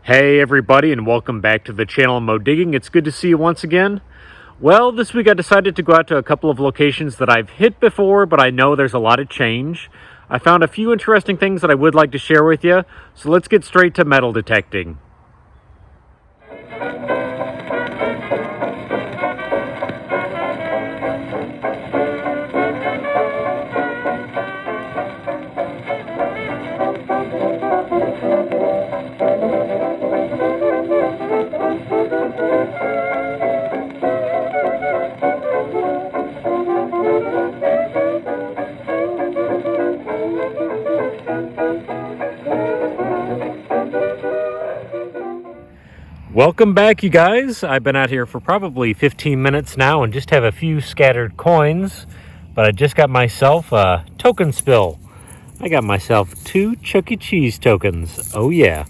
Hey everybody, and welcome back to the channel Mo Digging. It's good to see you once again. Well, this week I decided to go out to a couple of locations that I've hit before, but I know there's a lot of change. I found a few interesting things that I would like to share with you, so let's get straight to metal detecting. Welcome back, you guys. I've been out here for probably 15 minutes now and just have a few scattered coins, but I just got myself a token spill. I got myself 2 Chuck E. Cheese tokens. Oh yeah.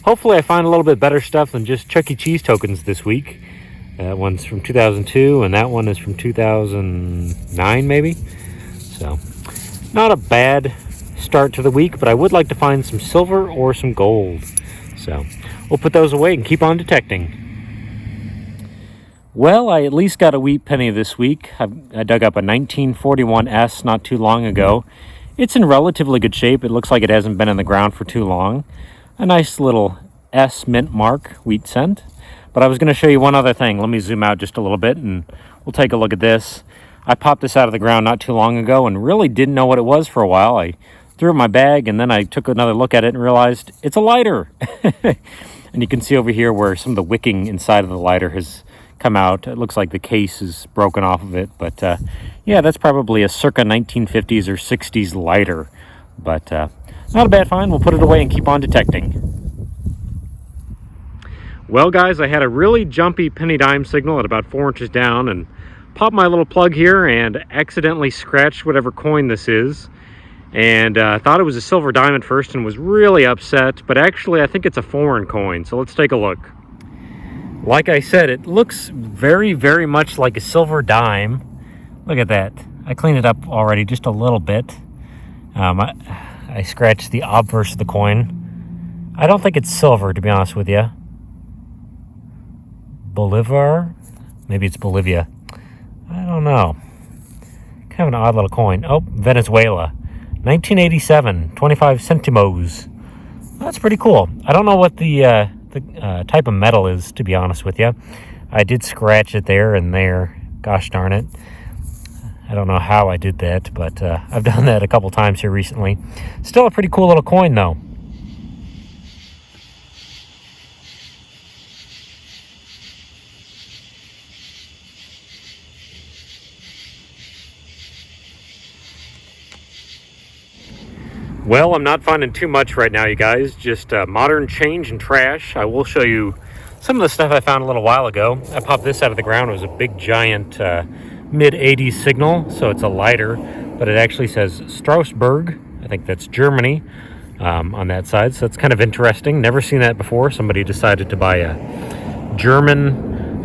Hopefully I find a little bit better stuff than just Chuck E. Cheese tokens this week. That one's from 2002 and that one is from 2009 maybe. So not a bad start to the week, but I would like to find some silver or some gold. So we'll put those away and keep on detecting. Well, I at least got a wheat penny this week. I dug up a 1941 S not too long ago. It's in relatively good shape. It looks like it hasn't been in the ground for too long. A nice little S mint mark wheat cent. But I was going to show you one other thing. Let me zoom out just a little bit and we'll take a look at this. I popped this out of the ground not too long ago and really didn't know what it was for a while. I threw it in my bag and then I took another look at it and realized it's a lighter. And you can see over here where some of the wicking inside of the lighter has come out. It looks like the case is broken off of it, but yeah, that's probably a circa 1950s or 60s lighter. But not a bad find. We'll put it away and keep on detecting. Well guys, I had a really jumpy penny dime signal at about 4 inches down and popped my little plug here and accidentally scratched whatever coin this is. And thought it was a silver dime at first and was really upset, but actually I think it's a foreign coin, so let's take a look. Like I said, it looks very, very much like a silver dime. Look at that. I cleaned it up already just a little bit. I scratched the obverse of the coin. I don't think it's silver, to be honest with you. Bolivar? Maybe it's Bolivia. I don't know. Kind of an odd little coin. Oh, Venezuela. 1987, 25 centimos. That's pretty cool. I don't know what the type of metal is, to be honest with you. I did scratch it there and there. Gosh darn it. I don't know how I did that, but I've done that a couple times here recently. Still a pretty cool little coin, though. Well, I'm not finding too much right now, you guys. Just modern change and trash. I will show you some of the stuff I found a little while ago. I popped this out of the ground. It was a big, giant mid-80s signal, so it's a lighter, but it actually says Strasbourg. I think that's Germany on that side, so it's kind of interesting. Never seen that before. Somebody decided to buy a German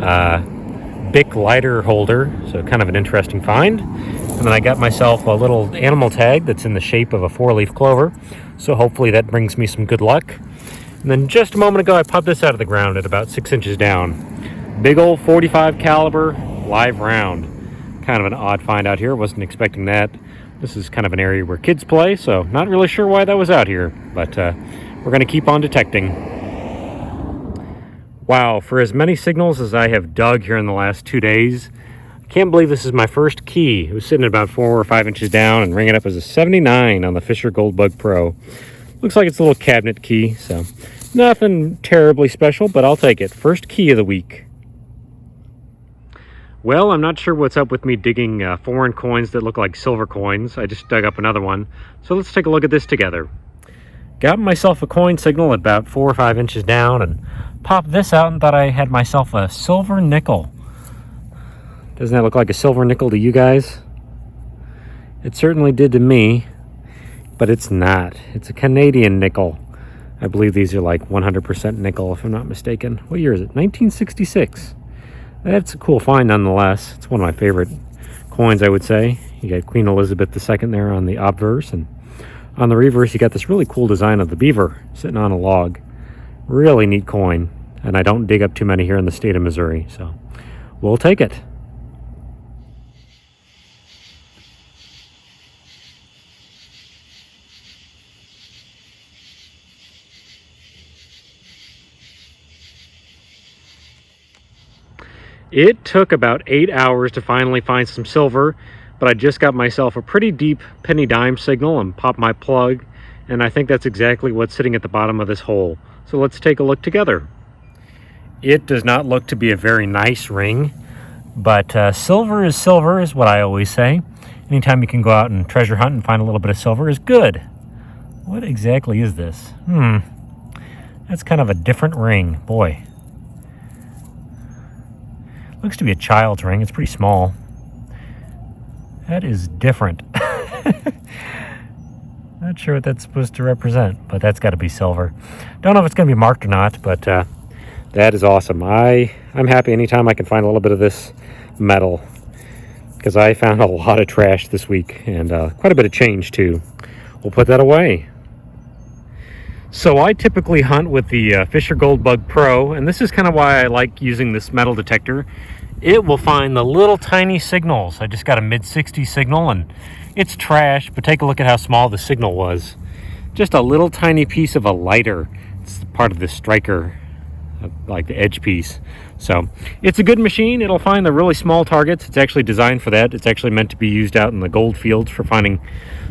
Bic lighter holder, so kind of an interesting find. And then I got myself a little animal tag that's in the shape of a 4-leaf clover, so hopefully that brings me some good luck. And then just a moment ago I popped this out of the ground at about 6 inches down. Big old 45 caliber live round. Kind of an odd find out here. Wasn't expecting that. This is kind of an area where kids play, so not really sure why that was out here, but we're going to keep on detecting. Wow, for as many signals as I have dug here in the last 2 days, I can't believe this is my first key. It was sitting at about 4 or 5 inches down and ringing up as a 79 on the Fisher Goldbug Pro. Looks like it's a little cabinet key, so nothing terribly special, but I'll take it. First key of the week. Well, I'm not sure what's up with me digging foreign coins that look like silver coins. I just dug up another one, so let's take a look at this together. Got myself a coin signal at about 4 or 5 inches down and popped this out and thought I had myself a silver nickel. Doesn't that look like a silver nickel to you guys? It certainly did to me, but it's not. It's a Canadian nickel. I believe these are like 100% nickel, if I'm not mistaken. What year is it? 1966. That's a cool find nonetheless. It's one of my favorite coins, I would say. You got Queen Elizabeth II there on the obverse, and on the reverse you got this really cool design of the beaver sitting on a log. Really neat coin. And I don't dig up too many here in the state of Missouri, so we'll take it. It took about 8 hours to finally find some silver, but I just got myself a pretty deep penny dime signal and popped my plug, and I think that's exactly what's sitting at the bottom of this hole. So let's take a look together. It does not look to be a very nice ring, but silver is what I always say. Anytime you can go out and treasure hunt and find a little bit of silver is good. What exactly is this? That's kind of a different ring. Boy. Looks to be a child's ring. It's pretty small. That is different. Not sure what that's supposed to represent, but that's got to be silver. Don't know if it's going to be marked or not, but that is awesome. I'm happy anytime I can find a little bit of this metal, because I found a lot of trash this week, and quite a bit of change too. We'll put that away. So I typically hunt with the Fisher Goldbug Pro, and this is kind of why I like using this metal detector. It will find the little tiny signals. I just got a mid-60 signal, and it's trash, but take a look at how small the signal was. Just a little tiny piece of a lighter. It's part of the striker, like the edge piece. So it's a good machine. It'll find the really small targets. It's actually designed for that. It's actually meant to be used out in the gold fields for finding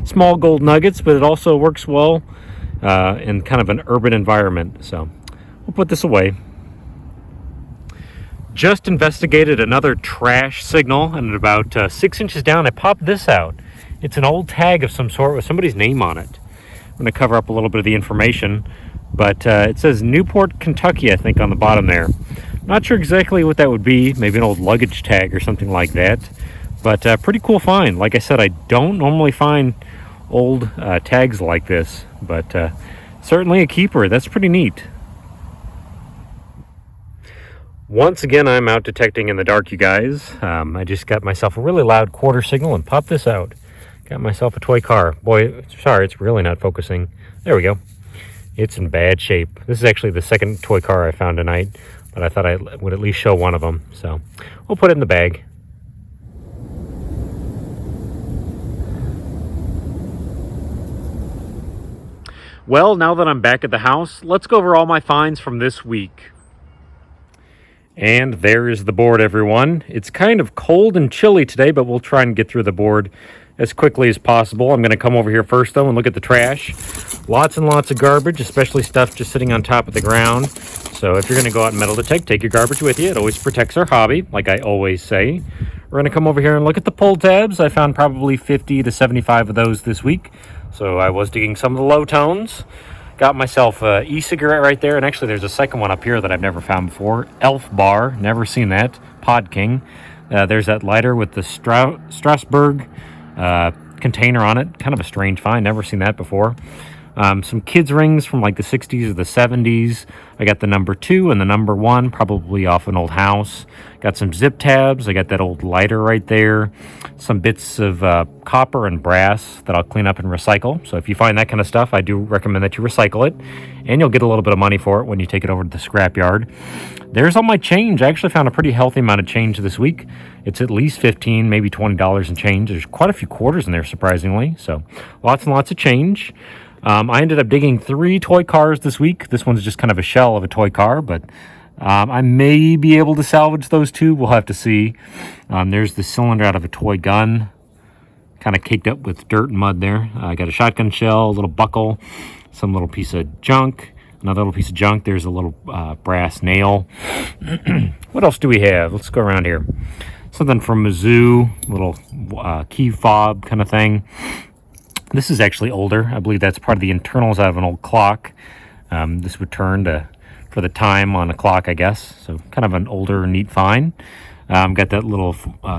small gold nuggets, but it also works well in kind of an urban environment. So we'll put this away. Just investigated another trash signal, and at about 6 inches down I popped this out. It's an old tag of some sort with somebody's name on it. I'm going to cover up a little bit of the information, but it says Newport, Kentucky, I think, on the bottom there. Not sure exactly what that would be. Maybe an old luggage tag or something like that, but pretty cool find. Like I said, I don't normally find old tags like this, but certainly a keeper. That's pretty neat. Once again, I'm out detecting in the dark, you guys. I just got myself a really loud quarter signal and popped this out. Got myself a toy car. Boy, sorry, it's really not focusing. There we go. It's in bad shape. This is actually the second toy car I found tonight, but I thought I would at least show one of them. So we'll put it in the bag. Well, now that I'm back at the house, let's go over all my finds from this week. And there is the board, everyone. It's kind of cold and chilly today, but we'll try and get through the board as quickly as possible. I'm going to come over here first, though, and look at the trash. Lots and lots of garbage, especially stuff just sitting on top of the ground. So if you're going to go out and metal detect, take your garbage with you. It always protects our hobby, like I always say. We're going to come over here and look at the pull tabs. I found probably 50 to 75 of those this week. So I was digging some of the low tones. Got myself an e-cigarette right there, and actually there's a second one up here that I've never found before. Elf Bar, never seen that. Pod King. There's that lighter with the Strasbourg container on it. Kind of a strange find, never seen that before. Some kids rings from like the 60s or the 70s. I got the number 2 and the number 1, probably off an old house. Got some zip tabs. I got that old lighter right there. Some bits of copper and brass that I'll clean up and recycle. So if you find that kind of stuff, I do recommend that you recycle it, and you'll get a little bit of money for it when you take it over to the scrapyard. There's all my change. I actually found a pretty healthy amount of change this week. It's at least $15, maybe $20 in change. There's quite a few quarters in there, surprisingly. So lots and lots of change. I ended up digging 3 toy cars this week. This one's just kind of a shell of a toy car, but I may be able to salvage those 2. We'll have to see. There's the cylinder out of a toy gun, kind of caked up with dirt and mud there. I got a shotgun shell, a little buckle, some little piece of junk, another little piece of junk. There's a little brass nail. What else do we have? Let's go around here. Something from Mizzou, little key fob kind of thing. This is actually older. I believe that's part of the internals out of an old clock. This would turn for the time on a clock, I guess. So kind of an older, neat find. Got that little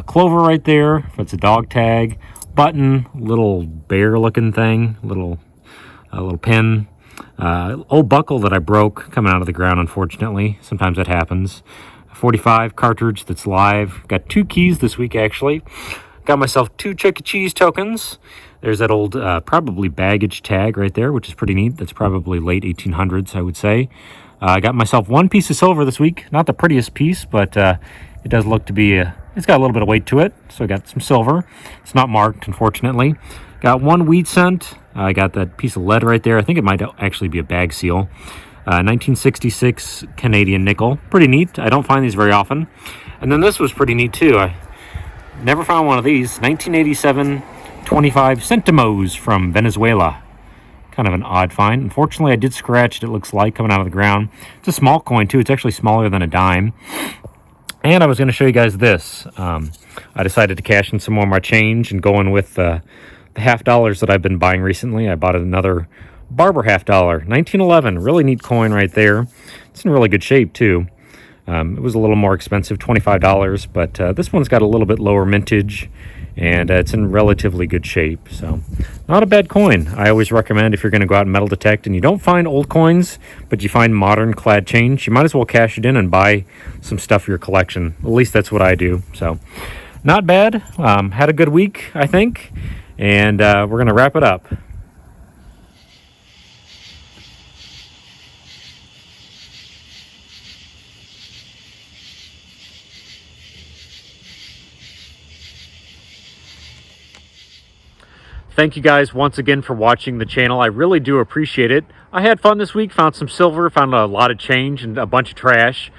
clover right there. That's a dog tag. Button, little bear-looking thing. Little pin. Old buckle that I broke coming out of the ground, unfortunately. Sometimes that happens. 45 cartridge that's live. Got 2 keys this week, actually. Got myself 2 Chuck E. Cheese tokens. There's that old probably baggage tag right there, which is pretty neat. That's probably late 1800s, I would say. I got myself one piece of silver this week. Not the prettiest piece, but it does look to be, it's got a little bit of weight to it. So I got some silver. It's not marked, unfortunately. Got one wheat cent. I got that piece of lead right there. I think it might actually be a bag seal. 1966 Canadian nickel. Pretty neat. I don't find these very often. And then this was pretty neat too. I never found one of these. 1987 25 centimos from Venezuela. Kind of an odd find. Unfortunately, I did scratch it. It looks like coming out of the ground. It's a small coin too. It's actually smaller than a dime. And I was going to show you guys this. I decided to cash in some more of my change and go in with the half dollars that I've been buying recently. I bought another Barber half dollar, 1911. Really neat coin right there. It's in really good shape too. It was a little more expensive, $25, but this one's got a little bit lower mintage, and it's in relatively good shape. So not a bad coin. I always recommend, if you're going to go out and metal detect and you don't find old coins, but you find modern clad change, you might as well cash it in and buy some stuff for your collection. At least that's what I do. So not bad. Had a good week, I think, and we're going to wrap it up. Thank you guys once again for watching the channel. I really do appreciate it. I had fun this week, found some silver, found a lot of change and a bunch of trash.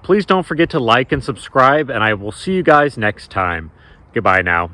Please don't forget to like and subscribe, and I will see you guys next time. Goodbye now.